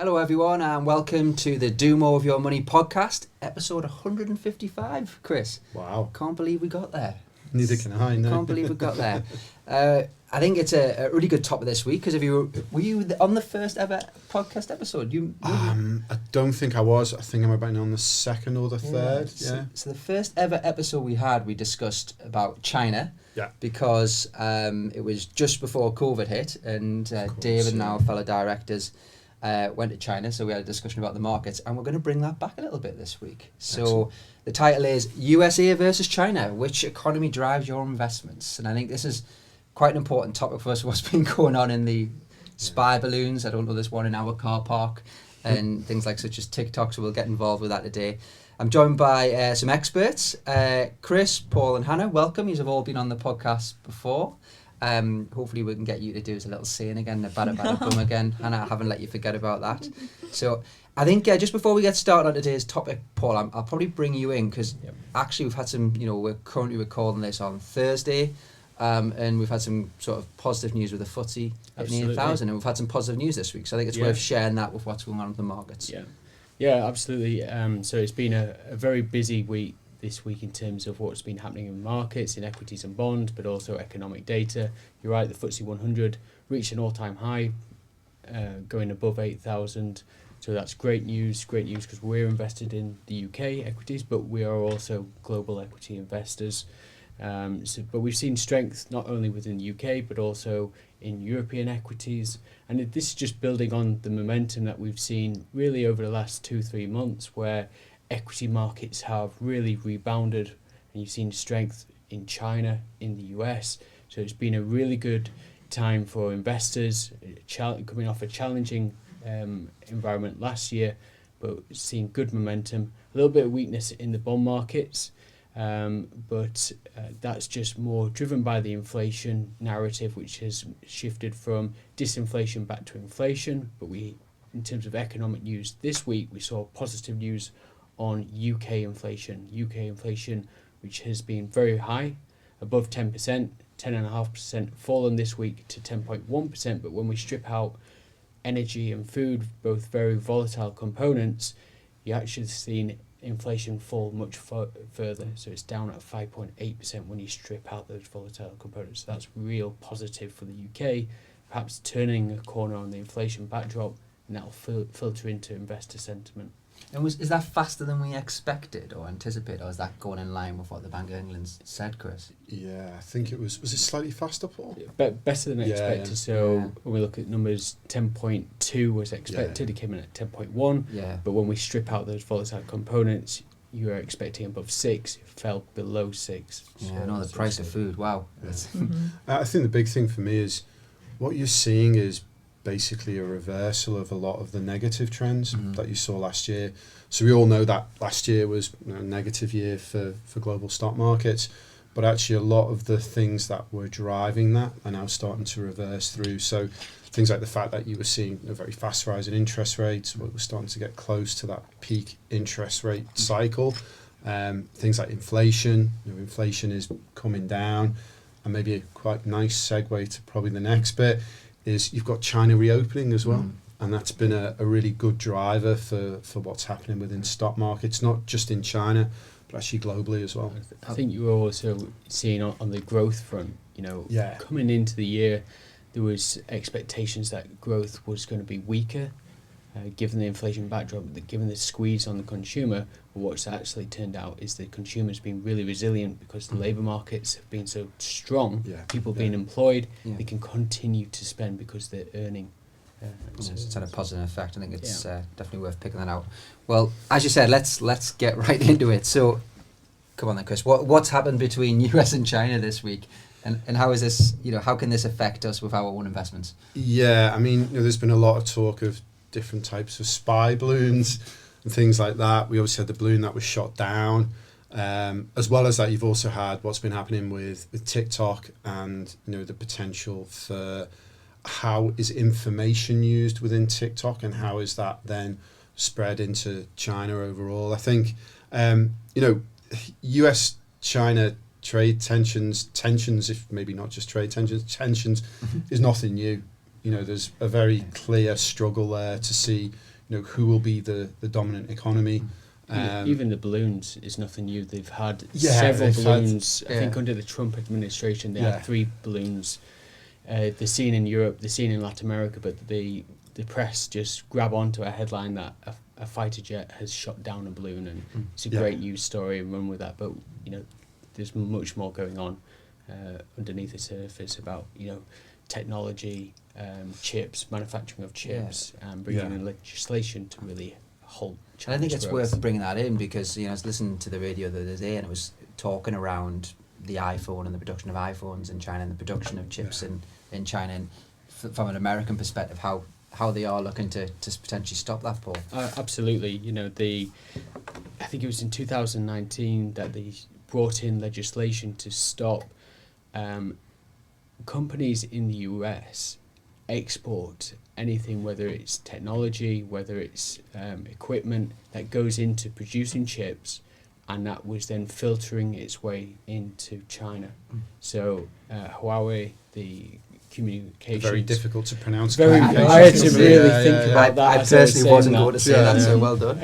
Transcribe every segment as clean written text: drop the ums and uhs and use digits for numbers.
Hello everyone and welcome to the Do More With Your Money podcast, episode 155, Chris. Wow. Can't believe we got there. Neither can I, no. Can't believe we got there. I think it's a really good topic this week because were you on the first ever podcast episode? I don't think I was. I think I'm about on the second or the third. Yeah. So the first ever episode we had, we discussed about China. Yeah. Because it was just before COVID hit and David and our fellow directors went to China, so we had a discussion about the markets, and we're going to bring that back a little bit this week. So excellent. The title is USA versus China, which economy drives your investments? And I think this is quite an important topic for us, what's been going on in the spy balloons. I don't know, there's one in our car park and things like such as Tik Tok, so we'll get involved with that today. I'm joined by some experts, Chris, Paul and Hannah. Welcome. You've all been on the podcast before. Hopefully we can get you to do us a little saying again, the bada boom again. Hannah, I haven't let you forget about that. So I think just before we get started on today's topic, Paul, I'll probably bring you in because actually we've had some, we're currently recording this on Thursday. And we've had some sort of positive news with the FTSE at 8,000, and we've had some positive news this week. So I think it's worth sharing that with what's going on with the markets. Yeah, absolutely. So it's been a very busy week this week in terms of what's been happening in markets, in equities and bonds, but also economic data. You're right, the FTSE 100 reached an all-time high, going above 8,000. So that's great news because we're invested in the UK equities, but we are also global equity investors. But we've seen strength not only within the UK but also in European equities, and this is just building on the momentum that we've seen really over the last 2-3 months, where equity markets have really rebounded, and you've seen strength in China, in the US. So it's been a really good time for investors, coming off a challenging environment last year, but seeing good momentum. A little bit of weakness in the bond markets. But that's just more driven by the inflation narrative, which has shifted from disinflation back to inflation. But in terms of economic news this week, we saw positive news on UK inflation, which has been very high, above 10%, 10.5%, fallen this week to 10.1%. But when we strip out energy and food, both very volatile components, you actually seen inflation fall much further, so it's down at 5.8% when you strip out those volatile components. So that's real positive for the UK, perhaps turning a corner on the inflation backdrop, and that'll filter into investor sentiment. And is that faster than we expected or anticipated, or is that going in line with what the Bank of England said, Chris? Yeah, I think it was it slightly faster, Paul? Better than expected. Yeah. So when we look at numbers, 10.2 was expected, it came in at 10.1. Yeah. But when we strip out those volatile components, you were expecting above 6, it fell below 6. Yeah, I know the price of food, wow. Yeah. I think the big thing for me is what you're seeing is basically a reversal of a lot of the negative trends that you saw last year. So we all know that last year was a negative year for global stock markets, but actually a lot of the things that were driving that are now starting to reverse through. So things like the fact that you were seeing a very fast rise in interest rates, we're starting to get close to that peak interest rate cycle. Things like inflation, inflation is coming down, and maybe a quite nice segue to probably the next bit is you've got China reopening as well. And that's been a really good driver for what's happening within stock markets, not just in China, but actually globally as well. I think you were also seeing on the growth front, coming into the year, there was expectations that growth was going to be weaker, given the inflation backdrop, given the squeeze on the consumer. But what's actually turned out is the consumer's been really resilient because the labour markets have been so strong. People being employed, they can continue to spend because they're earning. So it's had a positive effect. I think it's definitely worth picking that out. Well, as you said, let's get right into it. So, come on then, Chris. What's happened between US and China this week, and how is this? How can this affect us with our own investments? Yeah, I mean, there's been a lot of talk of different types of spy balloons and things like that. We obviously had the balloon that was shot down. As well as that, you've also had what's been happening with Tik Tok and the potential for how is information used within Tik Tok and how is that then spread into China overall. I think US-China trade tensions, if maybe not just trade tensions is nothing new. There's a very clear struggle there to see who will be the dominant economy. Even the balloons is nothing new. They've had Yeah, several they've had- balloons. I think under the Trump administration, they Yeah. had 3 balloons. They're seen in Europe, they're seen in Latin America, but the press just grab onto a headline that a fighter jet has shot down a balloon, and it's a Yeah. great news story and run with that. But there's much more going on underneath the surface about technology, chips, manufacturing of chips, and bringing in legislation to really halt China's And I think it's growth. worth bringing that in because I was listening to the radio the other day and it was talking around the iPhone and the production of iPhones in China and the production of chips in China, and from an American perspective, how they are looking to potentially stop that, Paul. Absolutely. I think it was in 2019 that they brought in legislation to stop companies in the US export anything, whether it's technology, whether it's equipment that goes into producing chips, and that was then filtering its way into China. So Huawei, the communications... Very difficult to pronounce. Very, I had to really think about that. I personally wasn't going to say that, so well done.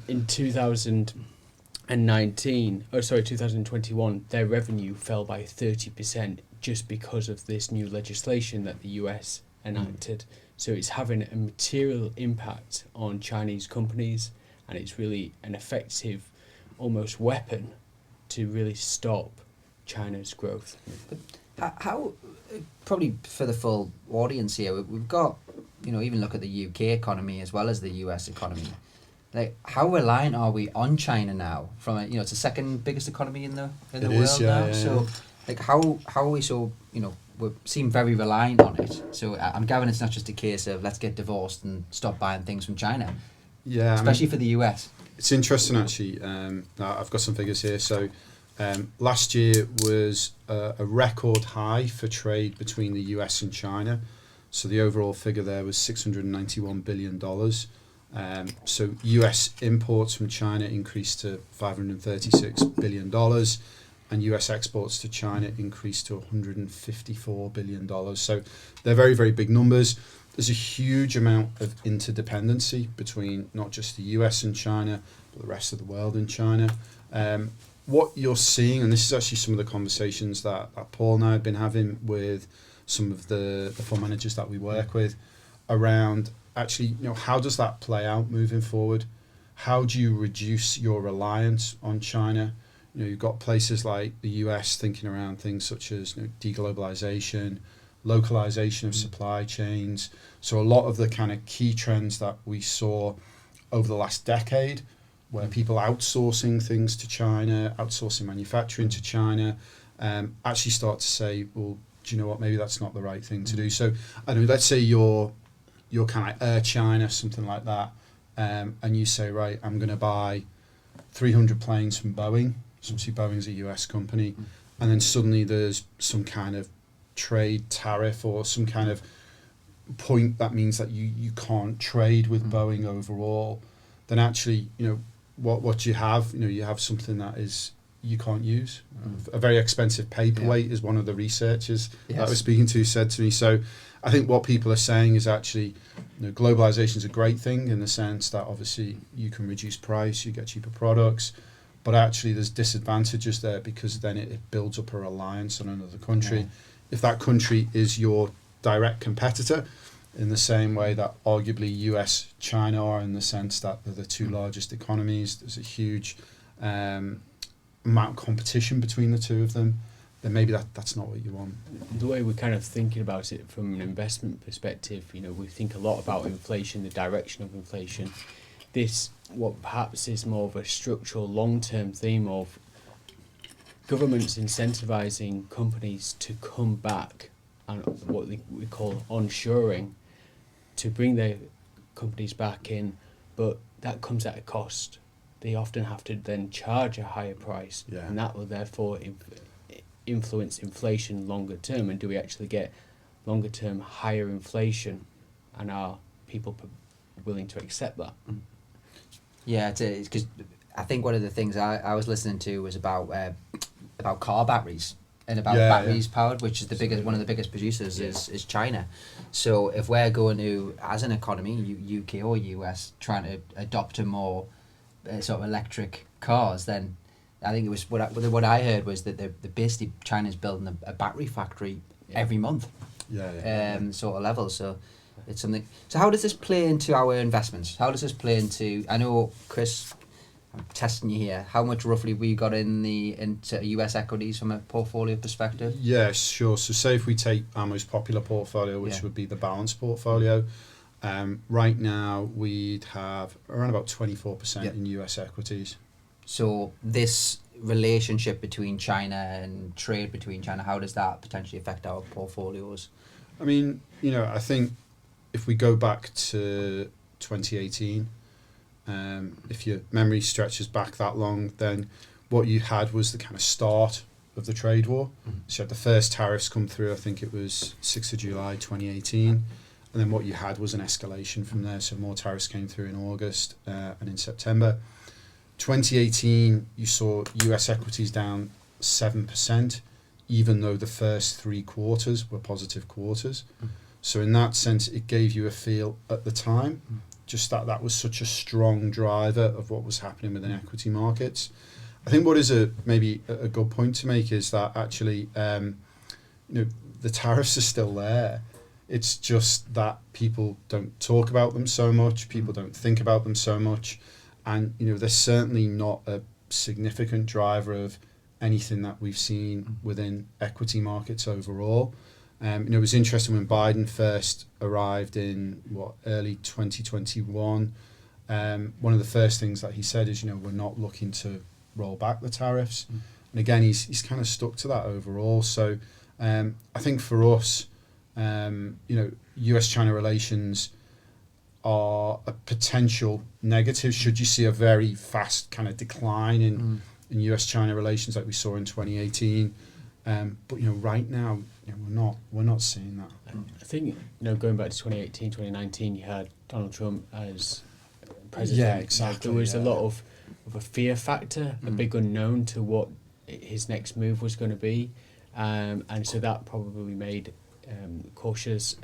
In 2021, their revenue fell by 30% just because of this new legislation that the US enacted. So it's having a material impact on Chinese companies, and it's really an effective, almost weapon to really stop China's growth. How probably for the full audience here, we've got, even look at the UK economy as well as the US economy. Like, how reliant are we on China now? From it's the second biggest economy in the world now. So, like, how are we so we seem very reliant on it? So I'm gathering it's not just a case of let's get divorced and stop buying things from China. Yeah, especially for the US. It's interesting actually. I've got some figures here. So last year was a record high for trade between the US and China. So the overall figure there was $691 billion. So US imports from China increased to $536 billion, and US exports to China increased to $154 billion. So they're very, very big numbers. There's a huge amount of interdependency between not just the US and China, but the rest of the world and China. What you're seeing, and this is actually some of the conversations that Paul and I have been having with some of the fund managers that we work with around actually, how does that play out moving forward? How do you reduce your reliance on China? You've got places like the US thinking around things such as deglobalization, localization of supply chains. So a lot of the kind of key trends that we saw over the last decade, where people outsourcing things to China, outsourcing manufacturing to China, actually start to say, well, do you know what, maybe that's not the right thing to do. So I don't know, let's say you're kind of Air China, something like that, and you say, right, I'm going to buy 300 planes from Boeing. Obviously Boeing's a US company, and then suddenly there's some kind of trade tariff or some kind of point that means that you can't trade with Boeing overall. Then actually, what you have, you have something that is you can't use. A very expensive paperweight is one of the researchers that I was speaking to said to me. So I think what people are saying is actually, globalization is a great thing in the sense that obviously you can reduce price, you get cheaper products, but actually there's disadvantages there because then it builds up a reliance on another country. Okay. If that country is your direct competitor, in the same way that arguably US, China are, in the sense that they're the two largest economies, there's a huge amount of competition between the two of them, then maybe that's not what you want. The way we're kind of thinking about it from an investment perspective, we think a lot about inflation, the direction of inflation. This, what perhaps is more of a structural long-term theme of governments incentivizing companies to come back and what we call onshoring, to bring their companies back in, but that comes at a cost. They often have to then charge a higher price, and that will therefore influence inflation longer term. And do we actually get longer term higher inflation, and are people willing to accept that? Yeah, because I think one of the things I was listening to was about car batteries, and about batteries powered, which is the biggest, one of the biggest producers is China. So if we're going to, as an economy, UK or US, trying to adopt a more sort of electric cars, then I think it was what I heard was that the basically China's building a battery factory every month, sort of level. So it's something. So how does this play into our investments? How does this play into? I know, Chris, I'm testing you here. How much roughly we got into US equities from a portfolio perspective? Yes, sure. So say if we take our most popular portfolio, which would be the balanced portfolio, right now we'd have around about 24% in US equities. So this relationship between China and trade between China, how does that potentially affect our portfolios? I mean, I think if we go back to 2018, if your memory stretches back that long, then what you had was the kind of start of the trade war. So you had the first tariffs come through, I think it was 6th of July 2018, and then what you had was an escalation from there. So more tariffs came through in August and in September. 2018, you saw US equities down 7%, even though the first 3 quarters were positive quarters. So in that sense, it gave you a feel at the time, just that was such a strong driver of what was happening within equity markets. I think what is maybe a good point to make is that actually, the tariffs are still there. It's just that people don't talk about them so much, people don't think about them so much. And, they're certainly not a significant driver of anything that we've seen within equity markets overall. It was interesting when Biden first arrived in, early 2021. One of the first things that he said is, we're not looking to roll back the tariffs. And again, he's kind of stuck to that overall. So I think for us, US-China relations are a potential negative should you see a very fast kind of decline in US-China relations like we saw in 2018. But right now, we're not seeing that. I think going back to 2018, 2019, you had Donald Trump as president. Yeah, exactly. There was a lot of a fear factor, a big unknown to what his next move was going to be, and so that probably made cautious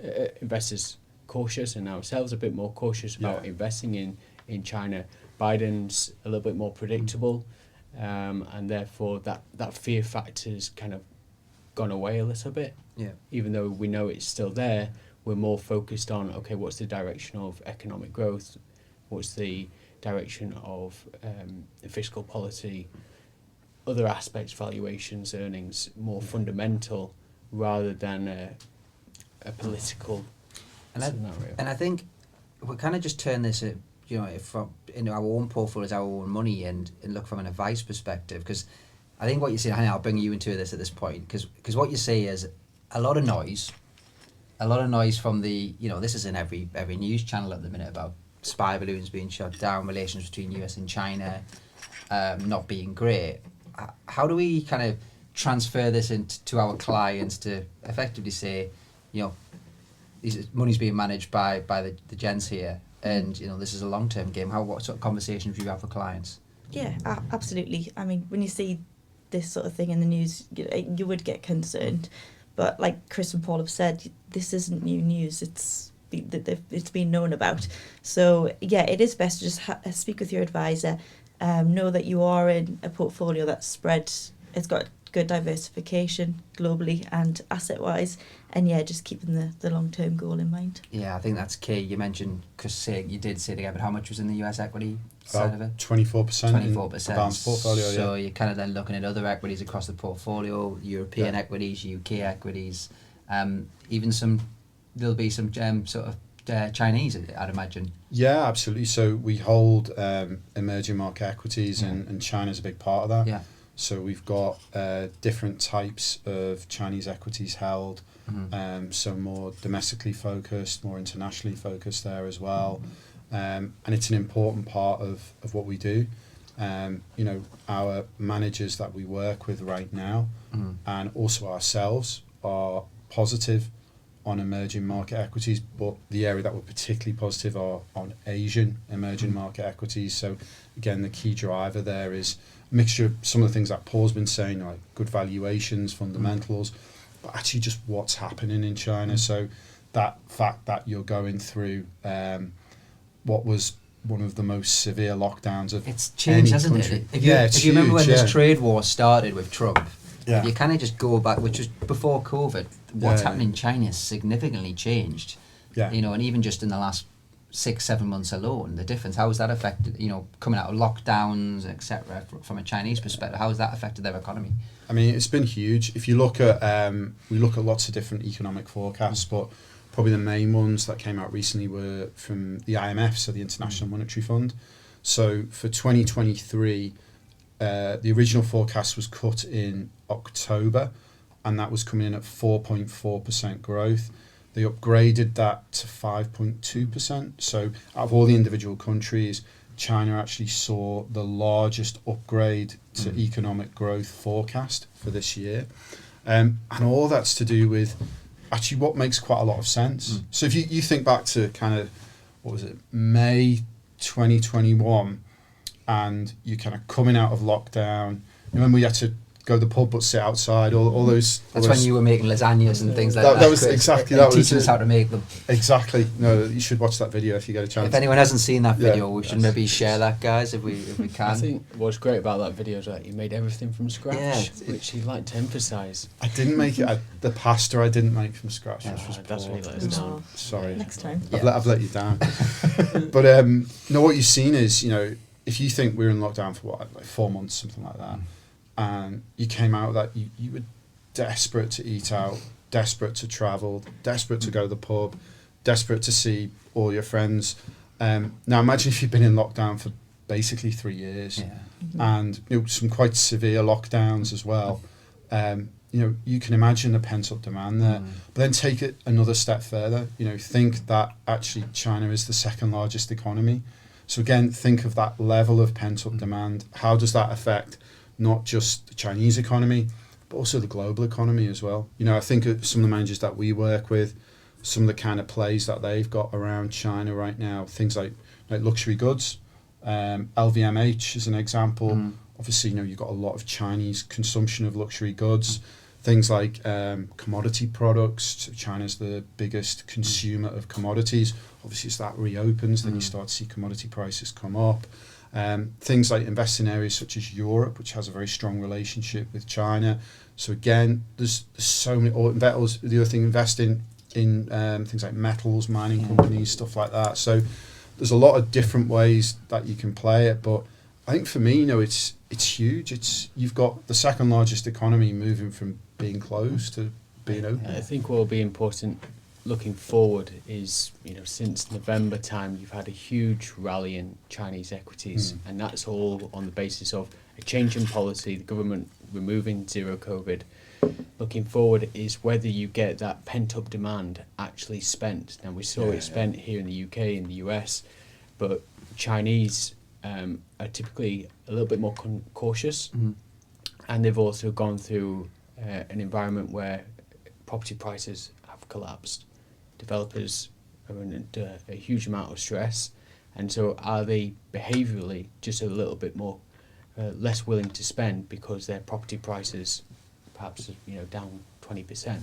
investors cautious, and ourselves a bit more cautious about investing in China. Biden's a little bit more predictable, and therefore that fear factor's kind of gone away a little bit. Yeah. Even though we know it's still there, we're more focused on, okay, what's the direction of economic growth? What's the direction of fiscal policy? Other aspects, valuations, earnings, more fundamental rather than a political scenario. And I think we kind of just turn this, from our own portfolios, our own money, and look from an advice perspective. Because I think what you say, I'll bring you into this at this point, because what you say is a lot of noise from the, this is in every news channel at the minute about spy balloons being shot down, relations between US and China not being great. How do we kind of transfer this into our clients to effectively say, money's being managed by the gents here, and this is a long-term game. What sort of conversations do you have with clients? Yeah, absolutely. I mean, when you see this sort of thing in the news, you would get concerned. But like Chris and Paul have said, this isn't new news. It's been known about. So yeah, it is best to just speak with your advisor. Know that you are in a portfolio that's spread. It's got good diversification globally and asset-wise, and just keeping the long-term goal in mind. Yeah, I think that's key. You mentioned, Chris, you did say it again, but how much was in the US equity side of it? 24%. 24%. Balanced portfolio. So you're kind of then looking at other equities across the portfolio, European equities, UK equities, even there'll be some sort of Chinese, I'd imagine. Yeah, absolutely. So we hold emerging market equities, and China's a big part of that. Yeah. So we've got different types of Chinese equities held, so more domestically focused, more internationally focused there as well. And it's an important part of what we do. Our managers that we work with right now and also ourselves are positive on emerging market equities, but the area that we're particularly positive are on Asian emerging market equities. So again, the key driver there is mixture of some of the things that Paul's been saying, like good valuations, fundamentals, but actually just what's happening in China. So that fact that you're going through what was one of the most severe lockdowns of it's changed, hasn't country. it? If you remember when this trade war started with Trump, if you kind of just go back, which was before COVID, what's happening in China has significantly changed. Yeah. You know, and even just in the last 6-7 months alone, the difference, how has that affected, you know, coming out of lockdowns, etc., from a Chinese perspective, how has that affected their economy? I mean, it's been huge. If you look at, we look at lots of different economic forecasts, but probably the main ones that came out recently were from the IMF, so the International Monetary Fund. So for 2023, the original forecast was cut in October, and that was coming in at 4.4% growth. They upgraded that to 5.2%. So out of all the individual countries, China actually saw the largest upgrade to economic growth forecast for this year. And all that's to do with actually what makes quite a lot of sense. So if you think back to kind of, what was it, May 2021, and you're kind of coming out of lockdown. Remember we had to go to the pub but sit outside, all those... That's when you were making lasagnas and things like that. That was exactly... that was teaching us how to make them. Exactly. No, you should watch that video if you get a chance. If anyone hasn't seen that video, we should maybe share that, guys, if we can. I think what's great about that video is that you made everything from scratch, which you like to emphasise. I didn't make it... the pasta I didn't make from scratch, which was that's poor. really let us down. Sorry. Next time. I've let you down. But no, what you've seen is, you know, if you think we're in lockdown for what, like 4 months, something like that, and you came out of that, you were desperate to eat out, desperate to travel, desperate to go to the pub, desperate to see all your friends. Now imagine if you've been in lockdown for basically 3 years, and you know, some quite severe lockdowns as well. You know, you can imagine the pent-up demand there. But then take it another step further. You know, think that actually China is the second largest economy. So again, think of that level of pent-up demand. How does that affect not just the Chinese economy, but also the global economy as well? You know, I think of some of the managers that we work with, some of the kind of plays that they've got around China right now, things like luxury goods. LVMH is an example. Obviously, you know, you've got a lot of Chinese consumption of luxury goods. Things like commodity products. China's the biggest consumer of commodities. Obviously, as that reopens, then you start to see commodity prices come up. Things like invest in areas such as Europe, which has a very strong relationship with China. So again, there's so many. Or the other thing, invest in things like metals, mining companies, stuff like that. So there's a lot of different ways that you can play it. But I think for me, you know, it's huge. You've got the second largest economy moving from being closed to being open. I think what will be important looking forward is, you know, since November time, you've had a huge rally in Chinese equities, and that's all on the basis of a change in policy, the government removing zero COVID. Looking forward is whether you get that pent-up demand actually spent. Now, we saw it spent here in the UK, in the US, but Chinese are typically a little bit more cautious, and they've also gone through an environment where property prices have collapsed. Developers are under a huge amount of stress, and so are they behaviourally just a little bit more less willing to spend because their property prices perhaps, you know, down 20%.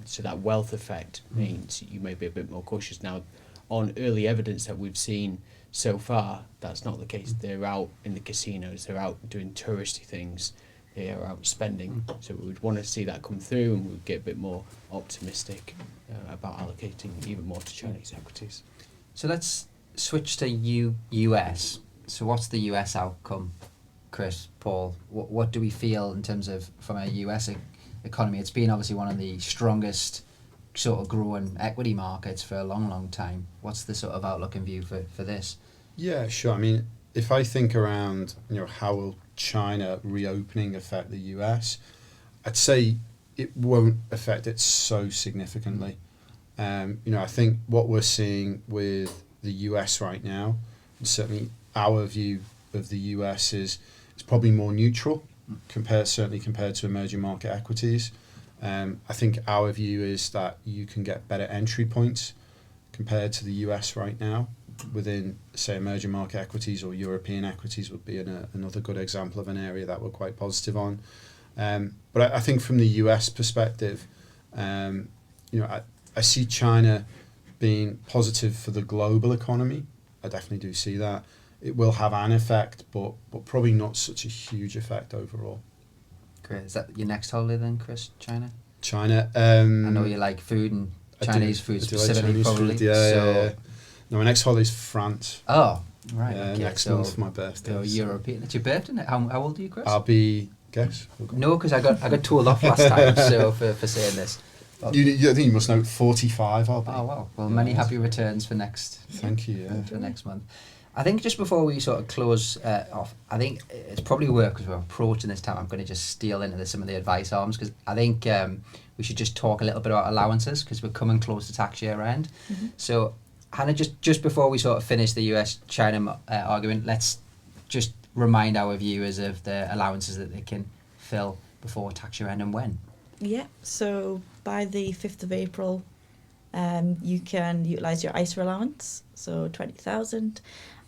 So that wealth effect means you may be a bit more cautious. Now, on early evidence that we've seen so far, that's not the case. They're out in the casinos, they're out doing touristy things, they are out spending. So we would want to see that come through, and we'd get a bit more optimistic about allocating even more to Chinese equities. So let's switch to US. So what's the US outcome, Chris, Paul? What do we feel in terms of from a US economy? It's been obviously one of the strongest sort of growing equity markets for a long, long time. What's the sort of outlook and view for this? Yeah, sure. I mean, if I think around, you know, how will China reopening affect the US, I'd say it won't affect it so significantly. You know, I think what we're seeing with the US right now, and certainly our view of the US is it's probably more neutral compared to emerging market equities. I think our view is that you can get better entry points compared to the US right now. within, say, emerging market equities or European equities would be another good example of an area that we're quite positive on. But I think from the US perspective, I see China being positive for the global economy. I definitely do see that. It will have an effect, but probably not such a huge effect overall. Great. Is that your next holiday then, Chris? China? China. I know you like food and Chinese food specifically, like probably. Food, yeah. No, my next holiday is France. Oh, right. Okay. Next month for my birthday. So European. It's your birthday. How old are you, Chris? I'll be. Guess. No, because I got told off last time. So for saying this. I think you must know 45. I'll be. Oh wow. Well, many happy returns for next. Thank you. Yeah. For next month. I think just before we sort of close off, I think it's probably worth, because we're approaching this time, I'm going to just steal into some of the advice arms, because I think we should just talk a little bit about allowances, because we're coming close to tax year end. Mm-hmm. So Hannah, just before we sort of finish the US-China argument, let's just remind our viewers of the allowances that they can fill before tax year end and when. Yeah, so by the 5th of April, you can utilise your ISA allowance, so 20,000.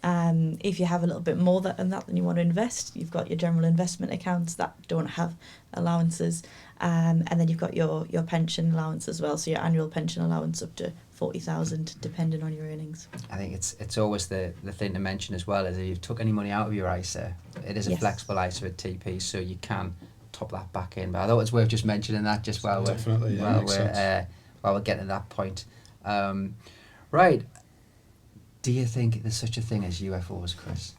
If you have a little bit more than that than you want to invest, you've got your general investment accounts that don't have allowances, and then you've got your pension allowance as well, so your annual pension allowance up to 40,000 depending on your earnings. I think it's always the thing to mention as well, is if you've took any money out of your ISA, it is a flexible ISA at TP, so you can top that back in. But I thought it's worth just mentioning that just while we're getting to that point. Right. Do you think there's such a thing as UFOs, Chris?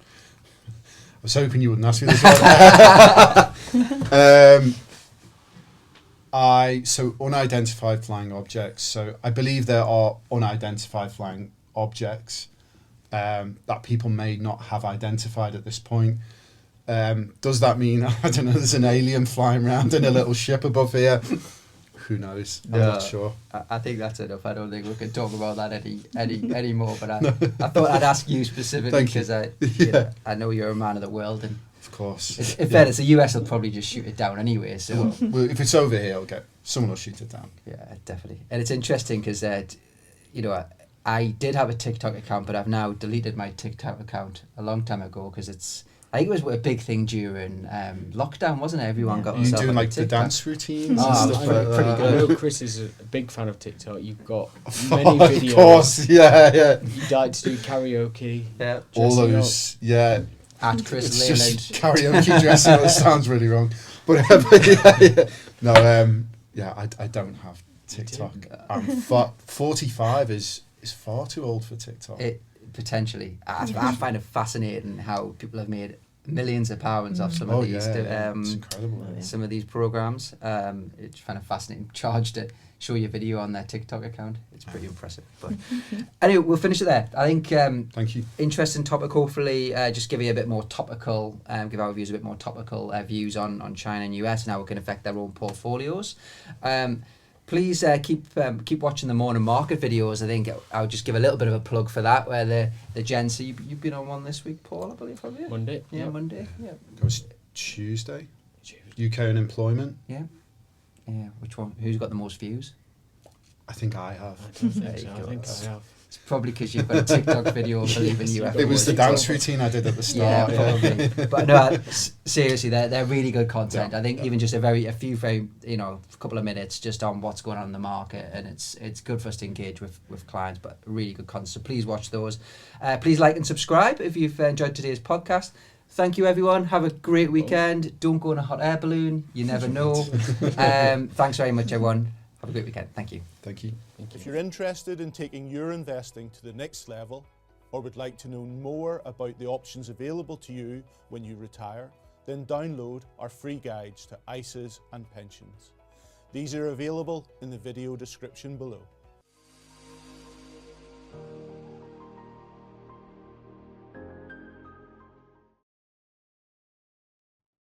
I was hoping you wouldn't ask me this one. So unidentified flying objects. So I believe there are unidentified flying objects that people may not have identified at this point. Does that mean, I don't know, there's an alien flying around in a little ship above here? Who knows? I'm not sure. I think that's enough. I don't think we can talk about that any more. But I thought I'd ask you specifically because I know you're a man of the world, and of course. In fairness, the US will probably just shoot it down anyway. So well, if it's over here, someone will shoot it down. Yeah, definitely. And it's interesting because I did have a TikTok account, but I've now deleted my TikTok account a long time ago because I think it was a big thing during lockdown, wasn't it? Everyone got themselves doing like the dance routines and stuff like pretty that. good. I know Chris is a big fan of TikTok. You've got many videos. Of course, yeah. You like to do karaoke. Yeah. All those, yeah. At Chris it's Leland. Just karaoke dressing up. It sounds really wrong. But yeah. No, I don't have TikTok. 45 is far too old for TikTok. Potentially. I find it fascinating how people have made millions of pounds off some of these it's incredible. Some of these programs. It's kind of fascinating. Charged to show your video on their TikTok account. It's pretty impressive. But anyway, we'll finish it there. I think thank you. Interesting topic. Hopefully just give you a bit more topical, give our viewers a bit more topical views on China and US and how it can affect their own portfolios. Please keep watching the morning market videos. I think I'll just give a little bit of a plug for that, where the gents, so you've been on one this week, Paul, I believe, have you? Monday. Yeah, Monday. Yeah. It was Tuesday. UK unemployment. Yeah. Yeah. Which one? Who's got the most views? I think I have. I don't think so. I think I have. It's probably because you've got a TikTok video of believing UFOs. It was the dance routine I did at the start. Yeah, probably. But no, seriously, they're really good content. I think even just a few very couple of minutes just on what's going on in the market, and it's good for us to engage with clients. But really good content. So please watch those. Please like and subscribe if you've enjoyed today's podcast. Thank you, everyone. Have a great weekend. Don't go in a hot air balloon. You never know. Thanks very much, everyone. Have a great weekend. Thank you. Thank you. If you're interested in taking your investing to the next level, or would like to know more about the options available to you when you retire, then download our free guides to ISAs and pensions. These are available in the video description below.